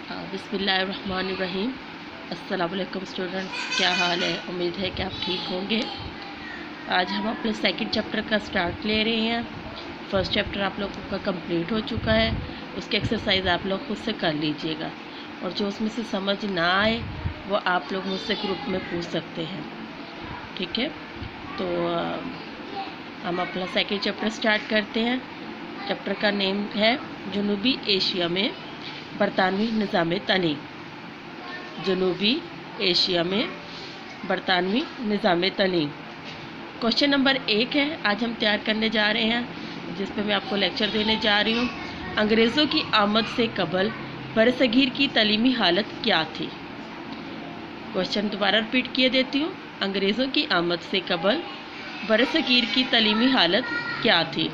बिस्मिल्लाहिर्रहमानिर्रहीम। अस्सलाम वालेकुम स्टूडेंट्स, क्या हाल है? उम्मीद है कि आप ठीक होंगे। आज हम अपने सेकंड चैप्टर का स्टार्ट ले रहे हैं। फर्स्ट चैप्टर आप लोगों का कंप्लीट हो चुका है, उसकी एक्सरसाइज आप लोग खुद से कर लीजिएगा और जो उसमें से समझ ना आए वो आप लोग मुझसे ग्रुप में पूछ सकते हैं, ठीक है? तो हम अपना सेकंड चैप्टर स्टार्ट करते हैं। चैप्टर का नेम है जनूबी एशिया में बरतानवी निज़ाम तनी। जनूबी एशिया में बरतानवी निज़ाम तनी। क्वेश्चन नंबर 1 है, आज हम तैयार करने जा रहे हैं, जिस पे मैं आपको लेक्चर देने जा रही हूँ। अंग्रेज़ों की आमद से कबल बरसगीर की तलीमी हालत क्या थी? क्वेश्चन दोबारा रिपीट किए देती हूँ। अंग्रेज़ों की आमद से कबल बरसगीर की तलीमी हालत क्या थी?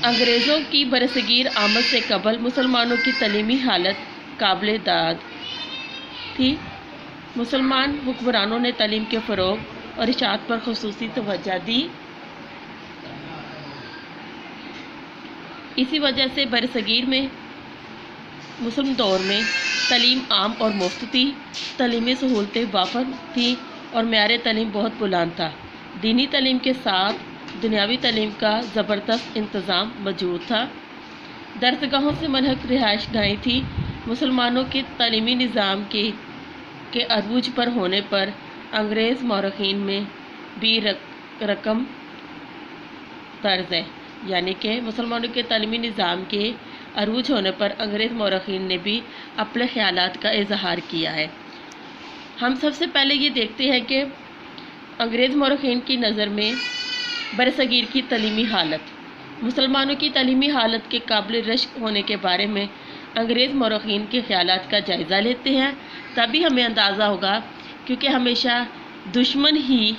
अंग्रेज़ों की बरसगीर आमद से कबल मुसलमानों की तलीमी हालत काबिल दाद थी। मुसलमान हुक्मरानों ने तालीम के फ़रोग़ और इशाअत पर ख़ुसूसी तवज्जो दी। इसी वजह से बरसगीर में मुस्लिम दौर में तालीम आम और मुफ्त थी। तालीमी सहूलतें वाफर थी और मेयार तालीम बहुत बुलंद था। दीनी तालीम के साथ दुनियावी तालीम का ज़बरदस्त इंतज़ाम मौजूद था। दरसगाहों से मनहक रिहाइश गाहें थी। मुसलमानों के तालीमी निज़ाम के अरूज पर होने पर अंग्रेज़ मौरख़ीन में भी रकम तर्ज है, यानी कि मुसलमानों के तालीमी निज़ाम के अरूज होने पर अंग्रेज़ मौरख़ीन ने भी अपने ख़यालात का इजहार किया है। हम सबसे पहले ये देखते हैं कि अंग्रेज़ मौरख़ीन की नज़र में बरसगीर की तालीमी हालत, मुसलमानों की तालीमी हालत के काबिल रश्क होने के बारे में अंग्रेज़ मौरख़ीन के ख़यालात का जायज़ा लेते हैं, तभी हमें अंदाज़ा होगा, क्योंकि हमेशा दुश्मन ही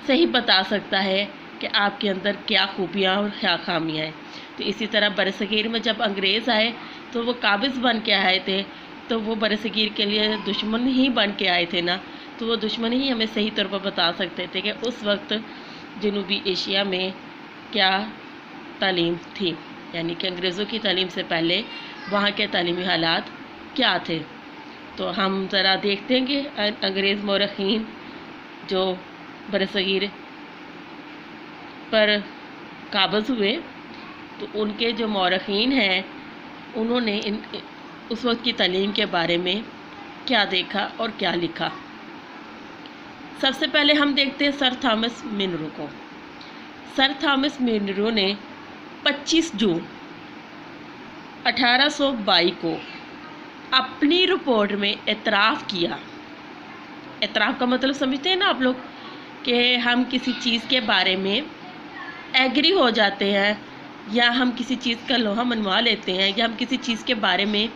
सही बता सकता है कि आपके अंदर क्या खूबियाँ और क्या खामियाँ हैं। तो इसी तरह बरसगीर में जब अंग्रेज़ आए तो वो काबिज़ बन के आए थे, तो वो बरसगीर के लिए दुश्मन ही बन के आए थे ना, तो वो दुश्मन ही हमें सही तौर पर बता सकते थे कि उस वक्त जनूबी एशिया में क्या तालीम थी, यानी कि अंग्रेज़ों की तालीम से पहले वहाँ के तालीमी हालात क्या थे। तो हम ज़रा देखते हैं कि अंग्रेज़ मौरख़ीन जो बरसगीर पर काबिज़ हुए, तो उनके जो मौरख़ीन हैं उन्होंने उस वक्त की तालीम के बारे में क्या देखा और क्या लिखा। सबसे पहले हम देखते हैं सर थॉमस मिनरो को। सर थॉमस मिनरो ने 25 जून 1822 को अपनी रिपोर्ट में एतराफ़ किया। एतराफ़ का मतलब समझते हैं ना आप लोग, कि हम किसी चीज़ के बारे में एग्री हो जाते हैं, या हम किसी चीज़ का लोहा मनवा लेते हैं, या हम किसी चीज़ के बारे में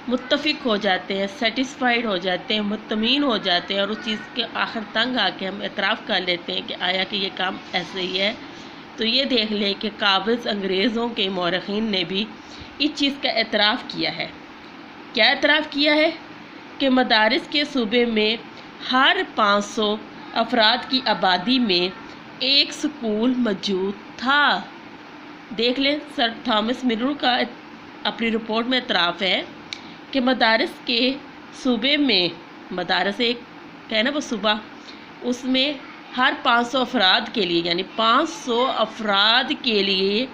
मुत्तफ़िक हो जाते हैं, सेटिस्फाइड हो जाते हैं, मुतमीन हो जाते हैं, और उस चीज़ के आखिर तंग आके हम एतराफ़ कर लेते हैं कि आया कि ये काम ऐसे ही है। तो ये देख लें कि काबिज़ अंग्रेज़ों के मौरख़ीन ने भी इस चीज़ का एतराफ़ किया है। क्या एतराफ़ किया है? कि मदारिस के सूबे में हर 500 अफराद की आबादी में एक स्कूल मौजूद था। देख लें, सर थॉमस मिनरो का अपनी रिपोर्ट में एतराफ़ है कि मदारिस के सूबे में, मदारिस एक कहना वो सूबा, उसमें हर 500 अफराद के लिए, यानी 500 अफराद के लिए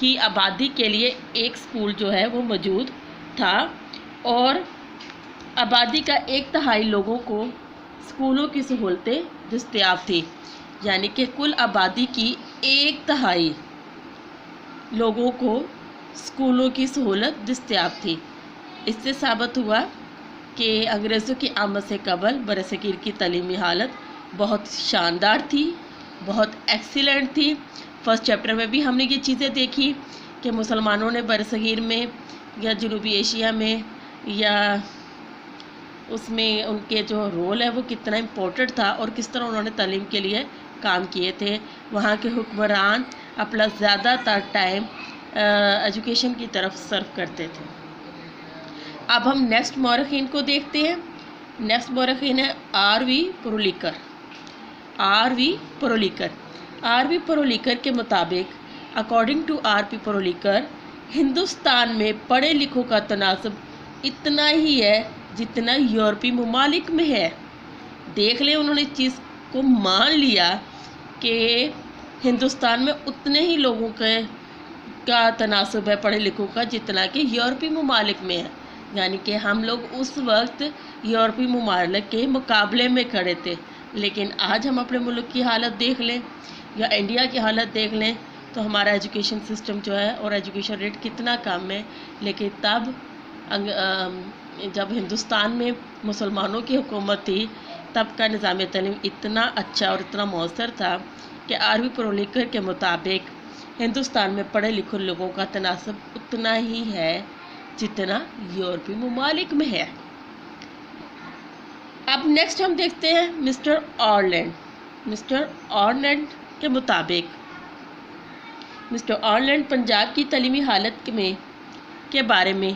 की आबादी के लिए एक स्कूल जो है वो मौजूद था, और आबादी का 1/3 लोगों को स्कूलों की सहूलतें दस्तयाब थी, यानी कि कुल आबादी की 1/3 लोगों को स्कूलों की सहूलत दस्तयाब थी। इससे साबित हुआ कि अंग्रेज़ों की आमद से कबल बरसगीर की तालीमी हालत बहुत शानदार थी, बहुत एक्सीलेंट थी। फर्स्ट चैप्टर में भी हमने ये चीज़ें देखी कि मुसलमानों ने बरसगीर में या जनूबी एशिया में, या उसमें उनके जो रोल है वो कितना इम्पोर्टेंट था और किस तरह उन्होंने तालीम के लिए काम किए थे। वहाँ के हुक्मरान अपना ज़्यादातर टाइम एजुकेशन की तरफ सर्व करते थे। अब हम नेक्स्ट मौरख़ीन को देखते हैं। नेक्स्ट मौरख़ीन है आर.वी. पुरोलिकर। आर.वी. पुरोलिकर के मुताबिक, अकॉर्डिंग टू आर.पी. पुरोलिकर, ہندوستان میں پڑھے لکھوں کا تناسب اتنا ہی ہے جتنا یورپی ممالک میں ہے۔ دیکھ لیں، انہوں نے اس چیز کو مان لیا کہ ہندوستان میں اتنے ہی لوگوں کا تناسب ہے پڑھے لکھوں کا جتنا کہ یورپی ممالک میں ہے، یعنی کہ ہم لوگ اس وقت یورپی ممالک کے مقابلے میں کھڑے تھے۔ لیکن آج ہم اپنے ملک کی حالت دیکھ لیں یا انڈیا کی حالت دیکھ لیں تو ہمارا ایجوکیشن سسٹم جو ہے اور ایجوکیشن ریٹ کتنا کم ہے۔ لیکن تب جب ہندوستان میں مسلمانوں کی حکومت تھی تب کا نظام تعلیم اتنا اچھا اور اتنا مؤثر تھا کہ آروی پرولیکر کے مطابق ہندوستان میں پڑھے لکھے لوگوں کا تناسب اتنا ہی ہے جتنا یورپی ممالک میں ہے۔ اب نیکسٹ ہم دیکھتے ہیں مسٹر آرلینڈ کے مطابق مسٹر آرلینڈ پنجاب کی تعلیمی حالت کے بارے میں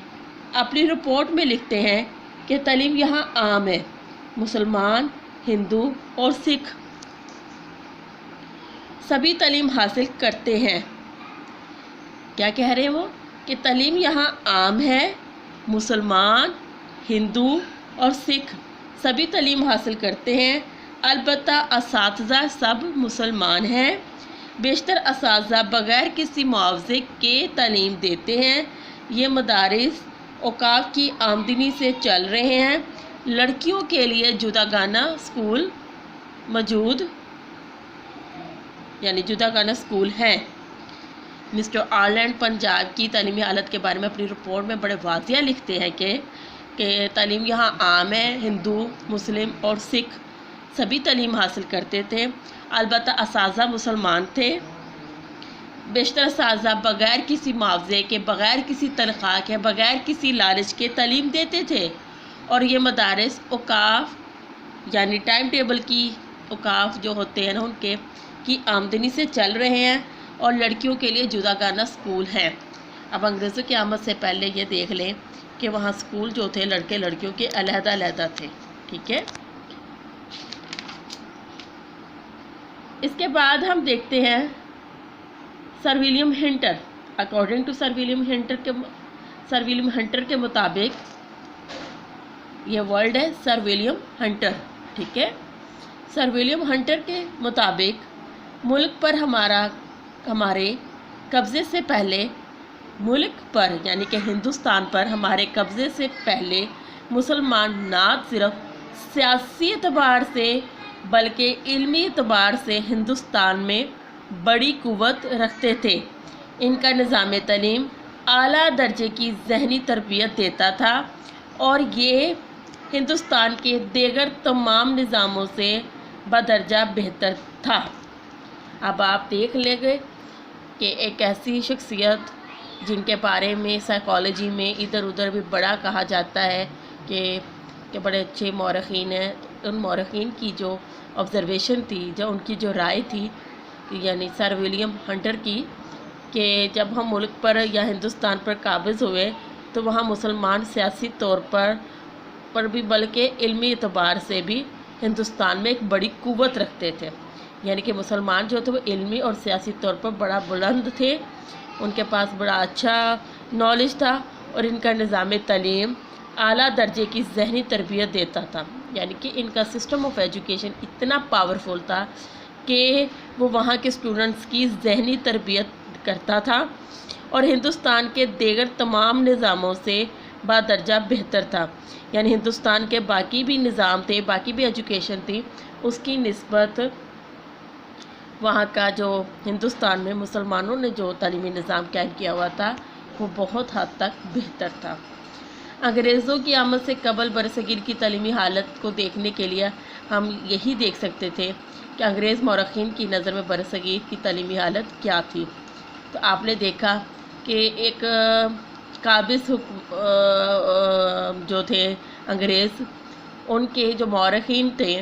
اپنی رپورٹ میں لکھتے ہیں کہ تعلیم یہاں عام ہے، مسلمان، ہندو اور سکھ سبھی تعلیم حاصل کرتے ہیں۔ کیا کہہ رہے ہیں وہ؟ کہ تعلیم یہاں عام ہے، مسلمان، ہندو اور سکھ سبھی تعلیم حاصل کرتے ہیں، البتہ اساتذہ سب مسلمان ہیں۔ بیشتر اساتذہ بغیر کسی معاوضے کے تعلیم دیتے ہیں۔ یہ مدارس اوقاف کی آمدنی سے چل رہے ہیں۔ لڑکیوں کے لیے جداگانہ اسکول موجود یعنی جداگانہ اسکول ہیں۔ مسٹر آرلینڈ پنجاب کی تعلیمی حالت کے بارے میں اپنی رپورٹ میں بڑے واضح لکھتے ہیں کہ تعلیم یہاں عام ہے، ہندو، مسلم اور سکھ سبھی تعلیم حاصل کرتے تھے، البتہ اساتذہ مسلمان تھے۔ بیشتر اساتذہ بغیر کسی معاوضے کے، بغیر کسی تنخواہ کے، بغیر کسی لالچ کے تعلیم دیتے تھے، اور یہ مدارس اوقاف یعنی ٹائم ٹیبل کی اوقاف جو ہوتے ہیں نا ان کی آمدنی سے چل رہے ہیں، اور لڑکیوں کے لیے جداگانہ اسکول ہیں۔ اب انگریزوں کی آمد سے پہلے یہ دیکھ لیں کہ وہاں اسکول جو تھے لڑکے لڑکیوں کے علیحدہ علیحدہ تھے، ٹھیک ہے۔ اس کے بعد ہم دیکھتے ہیں sir William Hunter. According to sir William Hunter کے مطابق یہ ورڈ ہے سر ولیم ہنٹر، ٹھیک ہے۔ سر ولیم ہنٹر کے مطابق ملک پر ہمارے قبضے سے پہلے ملک پر یعنی کہ ہندوستان پر ہمارے قبضے سے پہلے مسلمان نہ صرف سیاسی اعتبار سے بلکہ علمی اعتبار سے ہندوستان میں بڑی قوت رکھتے تھے۔ ان کا نظام تعلیم اعلیٰ درجے کی ذہنی تربیت دیتا تھا اور یہ ہندوستان کے دیگر تمام نظاموں سے بدرجہ بہتر تھا۔ اب آپ دیکھ لیں گے کہ ایک ایسی شخصیت جن کے بارے میں سائیکالوجی میں ادھر ادھر بھی بڑا کہا جاتا ہے کہ بڑے اچھے مورخین ہیں، ان مورخین کی جو آبزرویشن تھی، جو ان کی جو رائے تھی یعنی سر ولیم ہنٹر کی، کہ جب ہم ملک پر یا ہندوستان پر قابض ہوئے تو وہاں مسلمان سیاسی طور پر بھی بلکہ علمی اعتبار سے بھی ہندوستان میں ایک بڑی قوت رکھتے تھے، یعنی کہ مسلمان جو تھے وہ علمی اور سیاسی طور پر بڑا بلند تھے، ان کے پاس بڑا اچھا نالج تھا، اور ان کا نظام تعلیم اعلیٰ درجے کی ذہنی تربیت دیتا تھا، یعنی کہ ان کا سسٹم آف ایجوکیشن اتنا پاورفل تھا کہ وہ وہاں کے اسٹوڈنٹس کی ذہنی تربیت کرتا تھا اور ہندوستان کے دیگر تمام نظاموں سے بادرجہ بہتر تھا، یعنی ہندوستان کے باقی بھی نظام تھے، باقی بھی ایجوکیشن تھی، اس کی نسبت وہاں کا جو ہندوستان میں مسلمانوں نے جو تعلیمی نظام قائم کیا ہوا تھا وہ بہت حد تک بہتر تھا۔ انگریزوں کی آمد سے قبل برصغیر کی تعلیمی حالت کو دیکھنے کے لیے ہم یہی دیکھ سکتے تھے کہ انگریز مورخین کی نظر میں برصغیر کی تعلیمی حالت کیا تھی۔ تو آپ نے دیکھا کہ ایک قابض جو تھے انگریز، ان کے جو مورخین تھے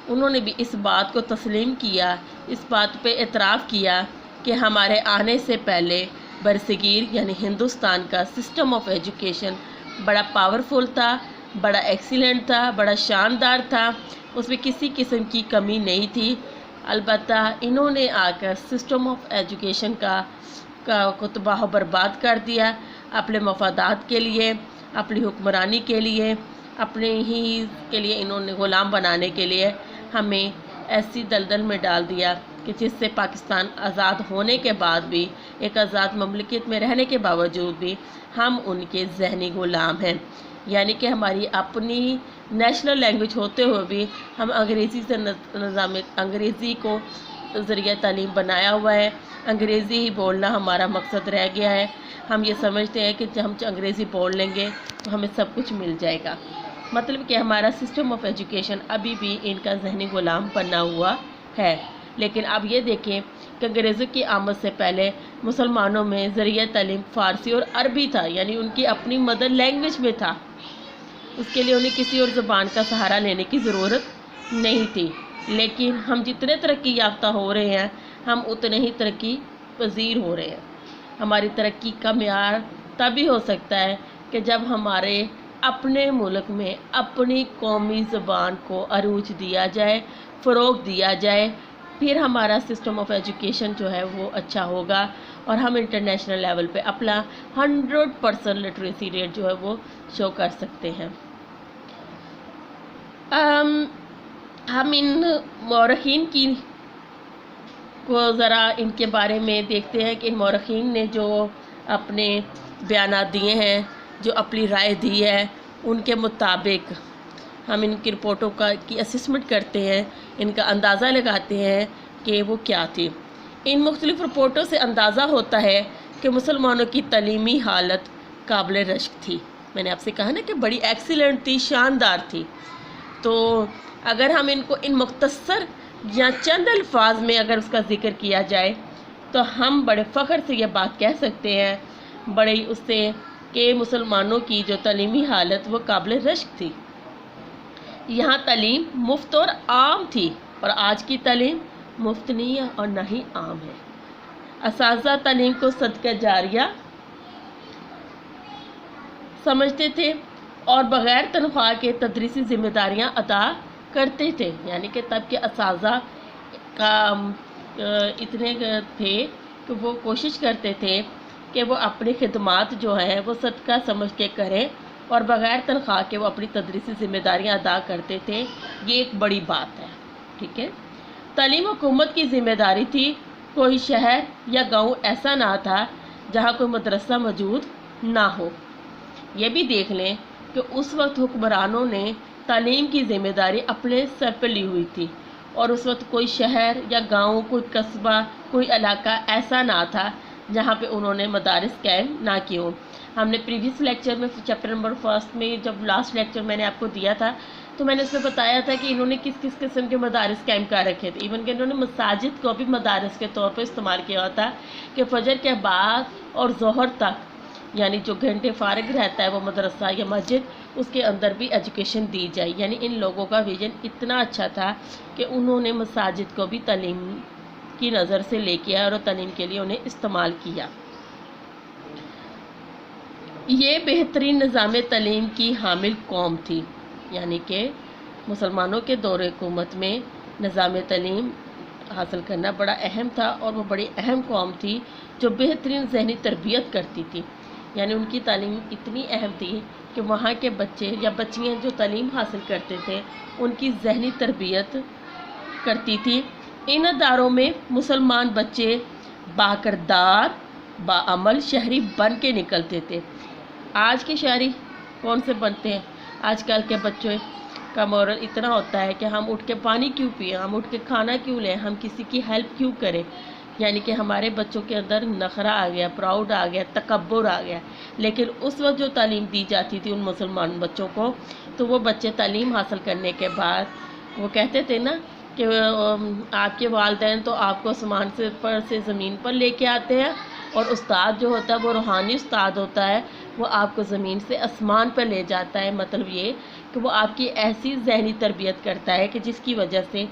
انہوں نے بھی اس بات کو تسلیم کیا، اس بات پہ اعتراف کیا کہ ہمارے آنے سے پہلے برصغیر یعنی ہندوستان کا سسٹم آف ایجوکیشن بڑا پاورفل تھا، بڑا ایکسیلنٹ تھا، بڑا شاندار تھا، اس میں کسی قسم کی کمی نہیں تھی۔ البتہ انہوں نے آ کر سسٹم آف ایجوکیشن کا کو तबाह बर्बाद कर दिया अपने मफादात के लिए, अपनी हुक्मरानी के लिए, अपने ही के लिए इन्होंने ग़ुलाम बनाने के लिए हमें ऐसी दलदल में डाल दिया कि जिससे पाकिस्तान आज़ाद होने के बाद भी, एक आज़ाद ममलिकत में रहने के बावजूद भी हम उनके ज़हनी ग़ुलाम हैं। यानी कि हमारी अपनी नेशनल लैंग्वेज होते हुए भी हम अंग्रेज़ी से निज़ाम अंग्रेज़ी को ज़रिया तालीम बनाया हुआ है। अंग्रेज़ी ही बोलना हमारा मकसद रह गया है। हम ये समझते हैं कि जब हम अंग्रेज़ी बोल लेंगे तो हमें सब कुछ मिल जाएगा। मतलब कि हमारा सिस्टम ऑफ एजुकेशन अभी भी इनका ज़हनी ग़ुलाम बना हुआ है। लेकिन अब ये देखें कि अंग्रेज़ों की आमद से पहले मुसलमानों में ज़रिया तालीम फ़ारसी और अरबी था, यानी उनकी अपनी मदर लैंग्वेज में था। उसके लिए उन्हें किसी और ज़बान का सहारा लेने की ज़रूरत नहीं थी। लेकिन हम जितने तरक्की याफ्ता हो रहे हैं, हम उतने ही तरक्की पजीर हो रहे हैं। हमारी तरक्की का मेयार तभी हो सकता है कि जब हमारे अपने मुल्क में अपनी कौमी ज़बान को अरूज दिया जाए, फ़रोग़ दिया जाए, फिर हमारा सिस्टम ऑफ एजुकेशन जो है वो अच्छा होगा और हम इंटरनेशनल लेवल पे अपना 100% लिटरेसी रेट जो है वो शो कर सकते हैं। हम इन मौरखीन की को ज़रा इनके बारे में देखते हैं कि इन मौरखीन ने जो अपने बयानात दिए हैं, जो अपनी राय दी है, उनके मुताबिक हम इनकी रिपोर्टों की असेसमेंट करते हैं, इनका अंदाज़ा लगाते हैं कि वो क्या थी। इन मुख्तलिफ़ रिपोर्टों से अंदाज़ा होता है कि मुसलमानों की तलीमी हालत काबिल रश्क थी। मैंने आपसे कहा ना कि बड़ी एक्सीलेंट थी, शानदार थी। तो अगर हम इनको इन मुख्तसर या चंद अल्फाज में अगर उसका ज़िक्र किया जाए तो हम बड़े फ़ख्र से ये बात कह सकते हैं, बड़े उससे, कि मुसलमानों की जो तलीमी हालत वो काबिल रश्क थी। यहाँ तालीम मुफ्त और आम थी, और आज की तालीम मुफ्त नहीं है और ना ही आम है। असातिज़ा तालीम को सदका जारिया समझते थे और बग़ैर तनख्वाह के तदरीसी ज़िम्मेदारियाँ अदा करते थे। यानी कि तब के असातिज़ा का इतने थे कि वो कोशिश करते थे कि वो अपनी खिदमात जो हैं वो सदका समझ के करें और बग़ैर तनख्वाह के वो अपनी तदरीसी ज़िम्मेदारियाँ अदा करते थे। ये एक बड़ी बात है, ठीक है। तालीम हुकूमत की ज़िम्मेदारी थी। कोई शहर या गांव ऐसा ना था जहां कोई मदरसा मौजूद ना हो। ये भी देख लें कि उस वक्त हुक्मरानों ने तालीम की ज़िम्मेदारी अपने सर पर ली हुई थी, और उस वक्त कोई शहर या गांव, कोई कस्बा, कोई इलाका ऐसा ना था जहाँ पे उन्होंने मदारिस कायम ना किए हों। हमने प्रीवियस लेक्चर में चैप्टर नंबर 1 में जब लास्ट लेक्चर मैंने आपको दिया था तो मैंने उसमें बताया था कि इन्होंने किस किस किस्म के मदारिस कायम कर रखे थे। इवन कि इन्होंने मसाजिद को भी मदारिस के तौर पर इस्तेमाल किया था कि फजर के बाद और ज़ोहर तक, यानी जो घंटे फ़ारिग रहता है वो मदरसा या मस्जिद, उसके अंदर भी एजुकेशन दी जाए। यानी इन लोगों का विजन इतना अच्छा था कि उन्होंने मसाजिद को भी तालीम की नज़र से लेके आया और तालीम के लिए उन्हें इस्तेमाल किया। ये बेहतरीन निज़ाम तालीम की हामिल कौम थी। यानी कि मुसलमानों के दौर हुकूमत में निज़ाम तालीम हासिल करना बड़ा अहम था, और वो बड़ी अहम कौम थी जो बेहतरीन ज़हनी तरबियत करती थी। यानी उनकी तालीम इतनी अहम थी कि वहाँ के बच्चे या बच्चियाँ जो तालीम हासिल करते थे उनकी ज़हनी तरबियत करती थी। इन अदारों में मुसलमान बच्चे बाकिरदार, बाअमल शहरी बन के निकलते थे। आज के शहरी कौन से बनते हैं? आजकल के बच्चों का मॉरल इतना होता है कि हम उठ के पानी क्यों पिए, हम उठ के खाना क्यों लें, हम किसी की हेल्प क्यों करें। यानी कि हमारे बच्चों के अंदर नखरा आ गया, प्राउड आ गया, तकब्बुर आ गया। लेकिन उस वक्त जो तालीम दी जाती थी उन मुसलमान बच्चों को, तो वो बच्चे तालीम हासिल करने के बाद वो कहते थे ना कि आपके वालिदैन तो आपको आसमान से पर से ज़मीन पर लेके आते हैं, और उस्ताद जो होता है वो रूहानी उस्ताद होता है, वो आपको ज़मीन से आसमान पर ले जाता है। मतलब ये कि वो आपकी ऐसी ज़हनी तरबियत करता है कि जिसकी वजह से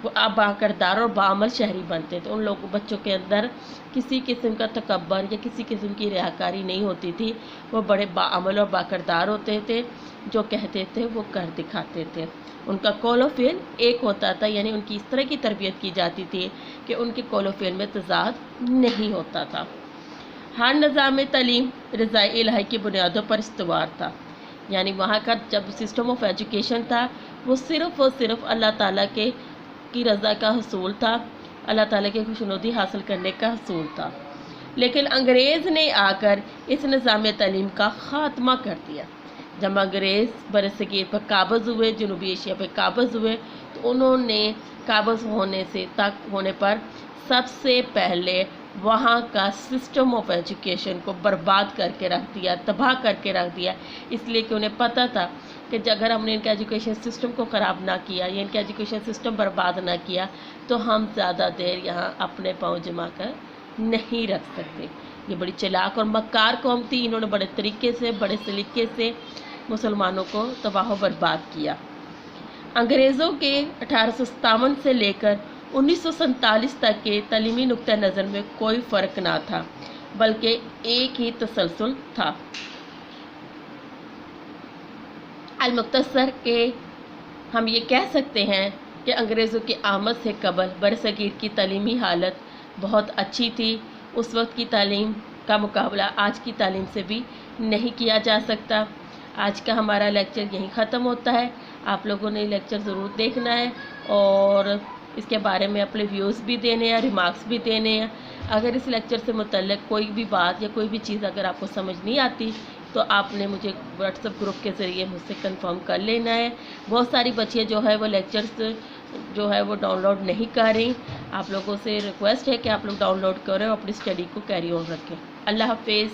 वो आप बाकिरदार और बाअमल शहरी बनते थे। उन लोगों बच्चों के अंदर किसी किस्म का तकब्बर या किसी किस्म की रियाकारी नहीं होती थी। वो बड़े बाअमल और बाकिरदार होते थे, जो कहते थे वो कर दिखाते थे। उनका कौल व फ़िल एक होता था। यानी उनकी इस तरह की तरबियत की जाती थी कि उनके कौल व फ़िल में तज़ाद नहीं होता था। हर निज़ाम तालीम रज़ाए इलाही की बुनियादों पर इस्तवार था, यानी वहाँ का जब सिस्टम ऑफ एजुकेशन था वो सिर्फ़ और सिर्फ अल्लाह ताला की रज़ा का हसूल था, अल्लाह ताला की खुशनुदी हासिल करने का हसूल था। लेकिन अंग्रेज़ ने आकर इस निज़ाम तालीम का ख़ात्मा कर दिया। जब अंग्रेज़ बरसगीर पर काबज़ हुए, जनूबी एशिया पर काबज़ हुए, तो उन्होंने काबज़ होने पर सबसे पहले वहाँ का सिस्टम ऑफ एजुकेशन को बर्बाद करके रख दिया, तबाह करके रख दिया, इसलिए कि उन्हें पता था कि अगर हमने इनका एजुकेशन सिस्टम को ख़राब ना किया या इनका एजुकेशन सिस्टम बर्बाद ना किया तो हम ज़्यादा देर यहाँ अपने पाँव जमा कर नहीं रख सकते। ये बड़ी चालाक और मक्कार कौम थी, इन्होंने बड़े तरीके से, बड़े सलीके से मुसलमानों को तबाह व बर्बाद किया। अंग्रेज़ों के 1857 से लेकर 1947 तक के तालीमी नुक्ता नज़र में कोई फ़र्क ना था, बल्कि एक ही तसलसल था। अल-मुख्तसर के हम ये कह सकते हैं कि अंग्रेज़ों की आमद से कबल बरसगीर की तालीमी हालत बहुत अच्छी थी। उस वक्त की तालीम का मुकाबला आज की तालीम से भी नहीं किया जा सकता। आज का हमारा लेक्चर यहीं ख़त्म होता है। आप लोगों ने लेक्चर ज़रूर देखना है और इसके बारे में अपने व्यूज़ भी देने हैं, रिमार्क्स भी देने हैं। अगर इस लेक्चर से मुतल्लिक़ कोई भी बात या कोई भी चीज़ अगर आपको समझ नहीं आती तो आपने मुझे व्हाट्सएप ग्रुप के ज़रिए मुझसे कंफर्म कर लेना है। बहुत सारी बच्चियाँ जो है वो लेक्चर्स जो है वो डाउनलोड नहीं कर रही। आप लोगों से रिक्वेस्ट है कि आप लोग डाउनलोड करें और अपनी स्टडी को कैरी ऑन रखें। अल्लाह हाफ़िज़।